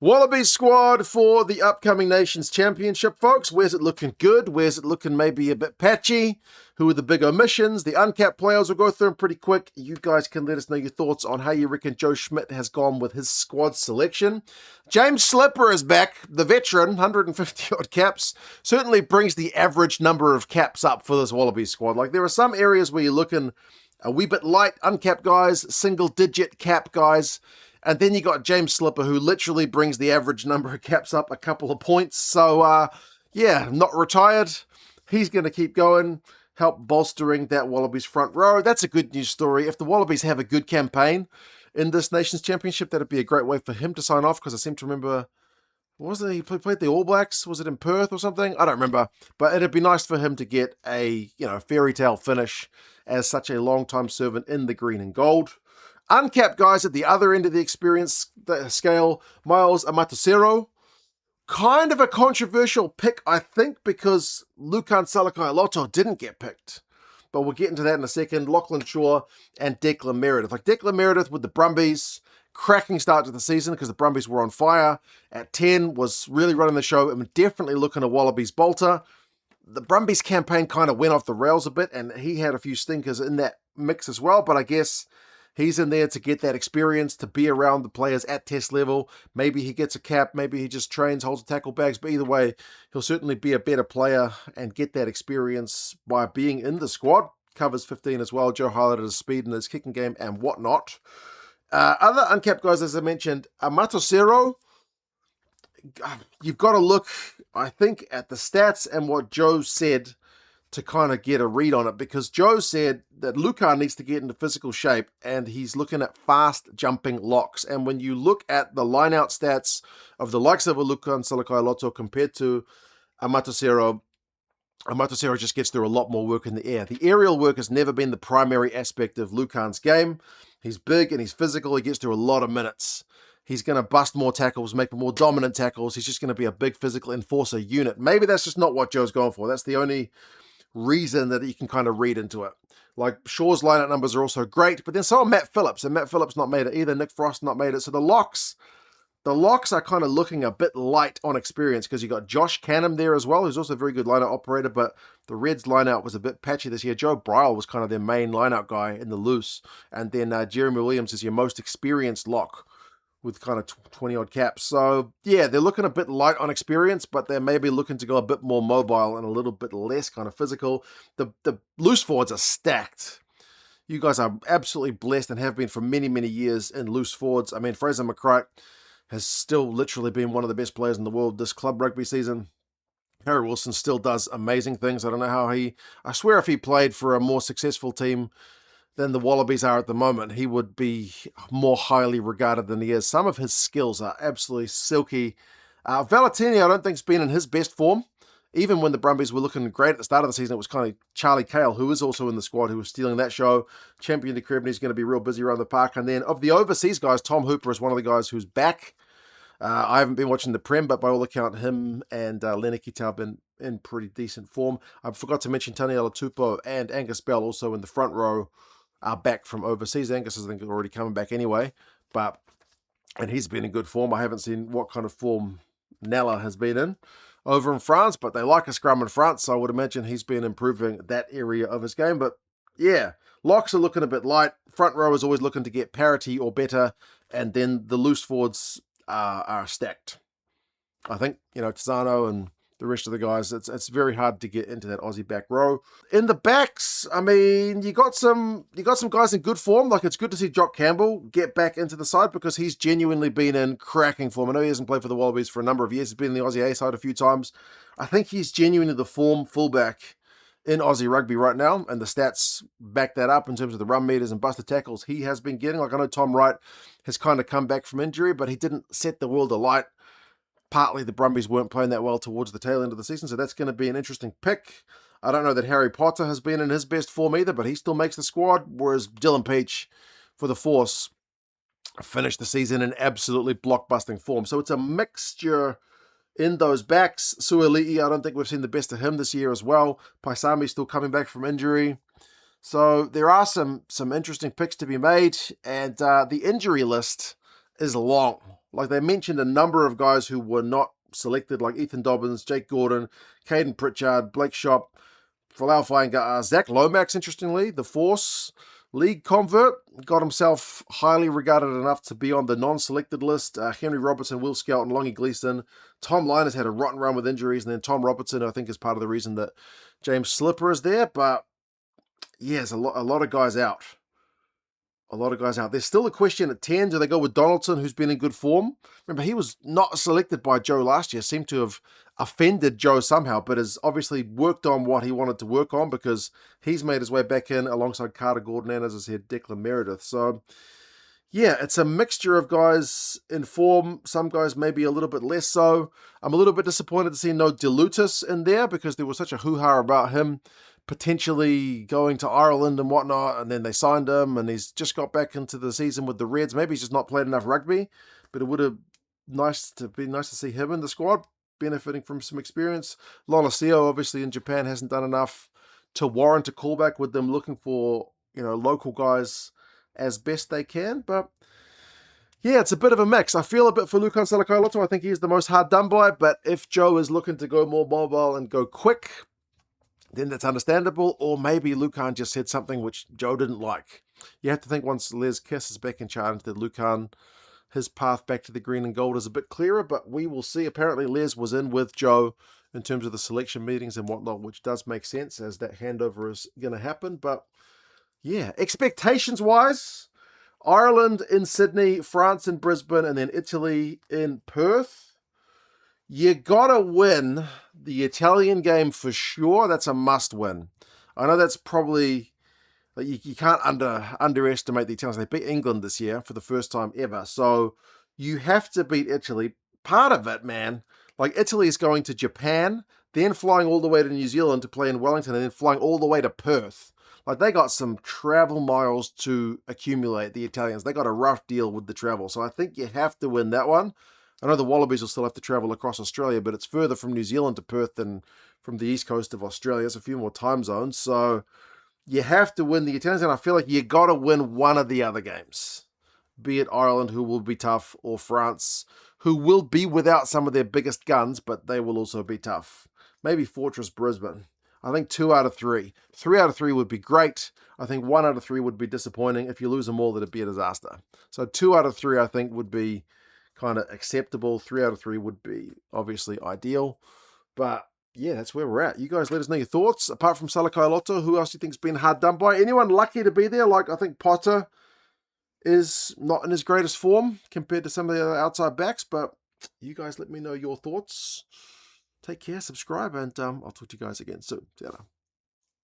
Wallabies squad for the upcoming Nations Championship, folks. Where's it looking good? Where's it looking maybe a bit patchy? Who are the big omissions? The uncapped players, we'll go through them pretty quick. You guys can let us know your thoughts on how you reckon Joe Schmidt has gone with his squad selection. James Slipper is back, the veteran, 150-odd caps. Certainly brings the average number of caps up for this Wallabies squad. Like, there are some areas where you're looking a wee bit light, uncapped guys, single-digit cap guys. And then you got James Slipper, who literally brings the average number of caps up a couple of points. So, yeah, not retired. He's going to keep going, help bolstering that Wallabies front row. That's a good news story. If the Wallabies have a good campaign in this Nations Championship, that'd be a great way for him to sign off, because I seem to remember, wasn't he played the All Blacks? Was it in Perth or something? I don't remember. But it'd be nice for him to get a, fairy tale finish as such a long-time servant in the green and gold. Uncapped guys at the other end of the experience scale, Miles Amatosero. Kind of a controversial pick, I think, because Lukan Salakaia-Loto didn't get picked. But we'll get into that in a second. Lachlan Shaw and Declan Meredith. Like Declan Meredith with the Brumbies, cracking start to the season because the Brumbies were on fire. At 10, was really running the show and definitely looking a Wallabies bolter. The Brumbies campaign kind of went off the rails a bit, and he had a few stinkers in that mix as well, but I guess he's in there to get that experience, to be around the players at test level. Maybe he gets a cap, maybe he just trains, holds the tackle bags, but either way, he'll certainly be a better player and get that experience by being in the squad. Covers 15 as well. Joe highlighted his speed and his kicking game and whatnot. Other uncapped guys, as I mentioned, Amatosero, you've got to look, I think, at the stats and what Joe said to kind of get a read on it, because Joe said that Lukan needs to get into physical shape, and he's looking at fast jumping locks. And when you look at the line-out stats of the likes of a Lukan Salakaia-Loto compared to Amatosero, Amatosero just gets through a lot more work in the air. The aerial work has never been the primary aspect of Lukan's game. He's big and he's physical. He gets through a lot of minutes. He's going to bust more tackles, make more dominant tackles. He's just going to be a big physical enforcer unit. Maybe that's just not what Joe's going for. That's the only reason that you can kind of read into it. Like, Shaw's lineup numbers are also great, but then so are Matt Phillips, and Matt Phillips not made it either. Nick Frost not made it. So the locks are kind of looking a bit light on experience, because you got Josh Canham there as well, who's also a very good lineout operator, but the Reds lineout was a bit patchy this year. Joe Bryle was kind of their main lineout guy in the loose, and then Jeremy Williams is your most experienced lock with kind of 20-odd caps. So, yeah, they're looking a bit light on experience, but they're maybe looking to go a bit more mobile and a little bit less kind of physical. The loose forwards are stacked. You guys are absolutely blessed and have been for many, many years in loose forwards. I mean, Fraser McCright has still literally been one of the best players in the world this club rugby season. Harry Wilson still does amazing things. I don't know how I swear if he played for a more successful team than the Wallabies are at the moment, he would be more highly regarded than he is. Some of his skills are absolutely silky. Valentini, I don't think, has been in his best form. Even when the Brumbies were looking great at the start of the season, it was kind of Charlie Cale, who is also in the squad, who was stealing that show. Champion de Crib, and he's going to be real busy around the park. And then of the overseas guys, Tom Hooper is one of the guys who's back. I haven't been watching the Prem, but by all account, him and Lenny Kita have been in pretty decent form. I forgot to mention Taniela Tupou and Angus Bell also in the front row are back from overseas. Angus is, I think, already coming back anyway, and he's been in good form. I haven't seen what kind of form Nella has been in over in France, but they like a scrum in France, so I would imagine he's been improving that area of his game. But yeah, locks are looking a bit light. Front row is always looking to get parity or better, and then the loose forwards are stacked. I think, Tizano and the rest of the guys, it's very hard to get into that Aussie back row. In the backs, I mean, you got some guys in good form. Like, it's good to see Jock Campbell get back into the side, because he's genuinely been in cracking form. I know he hasn't played for the Wallabies for a number of years. He's been in the Aussie A side a few times. I think he's genuinely the form fullback in Aussie rugby right now, and the stats back that up in terms of the run meters and busted tackles he has been getting. Like, I know Tom Wright has kind of come back from injury, but he didn't set the world alight. Partly the Brumbies weren't playing that well towards the tail end of the season, so that's going to be an interesting pick. I don't know that Harry Potter has been in his best form either, but he still makes the squad, whereas Dylan Peach for the Force finished the season in absolutely blockbusting form. So it's a mixture in those backs. Suali'i, I don't think we've seen the best of him this year as well. Paisami's still coming back from injury. So there are some interesting picks to be made, and the injury list is long. Like, they mentioned a number of guys who were not selected, like Ethan Dobbins, Jake Gordon, Caden Pritchard, Blake Shop, Folau Fainga'a, Zach Lomax, interestingly, the Force League convert, got himself highly regarded enough to be on the non-selected list. Henry Robertson, Will Skelton, Longy Gleeson. Tom Linus had a rotten run with injuries, and then Tom Robertson, I think, is part of the reason that James Slipper is there. But, yeah, there's a lot of guys out. A lot of guys out. There's still a question at 10. Do they go with Donaldson, who's been in good form? Remember, he was not selected by Joe last year. Seemed to have offended Joe somehow, but has obviously worked on what he wanted to work on, because he's made his way back in alongside Carter Gordon and, as I said, Declan Meredith. So, yeah, it's a mixture of guys in form. Some guys maybe a little bit less so. I'm a little bit disappointed to see no DeLutis in there, because there was such a hoo-ha about him potentially going to Ireland and whatnot, and then they signed him, and he's just got back into the season with the Reds. Maybe he's just not played enough rugby, but it would have nice to see him in the squad, benefiting from some experience. Lolosio, obviously in Japan, hasn't done enough to warrant a callback, with them looking for, you know, local guys as best they can. But yeah, it's a bit of a mix. I feel a bit for Lukan Salakaia-Loto. I think he's the most hard done by, but if Joe is looking to go more mobile and go quick, then that's understandable. Or maybe Lukan just said something which Joe didn't like. You have to think once Les Kiss is back in charge that Lukan, his path back to the green and gold is a bit clearer, but we will see. Apparently Les was in with Joe in terms of the selection meetings and whatnot, which does make sense as that handover is going to happen. But yeah, expectations-wise, Ireland in Sydney, France in Brisbane, and then Italy in Perth. You gotta win the Italian game for sure. That's a must-win. I know that's probably, you can't underestimate the Italians. They beat England this year for the first time ever. So you have to beat Italy. Part of it, man, like Italy is going to Japan, then flying all the way to New Zealand to play in Wellington, and then flying all the way to Perth. Like, they got some travel miles to accumulate, the Italians. They got a rough deal with the travel. So I think you have to win that one. I know the Wallabies will still have to travel across Australia, but it's further from New Zealand to Perth than from the east coast of Australia. It's a few more time zones. So you have to win the Italians, and I feel like you got to win one of the other games. Be it Ireland, who will be tough, or France, who will be without some of their biggest guns, but they will also be tough. Maybe Fortress Brisbane. I think 2 out of 3. 3 out of 3 would be great. I think 1 out of 3 would be disappointing. If you lose them all, that'd be a disaster. So 2 out of 3, I think, would be kind of acceptable. 3 out of 3 would be obviously ideal. But yeah, that's where we're at. You guys let us know your thoughts. Apart from Salakaia-Loto, who else do you think's been hard done by? Anyone lucky to be there? Like, I think Potter is not in his greatest form compared to some of the other outside backs, but you guys let me know your thoughts. Take care, subscribe, and I'll talk to you guys again soon. See you later.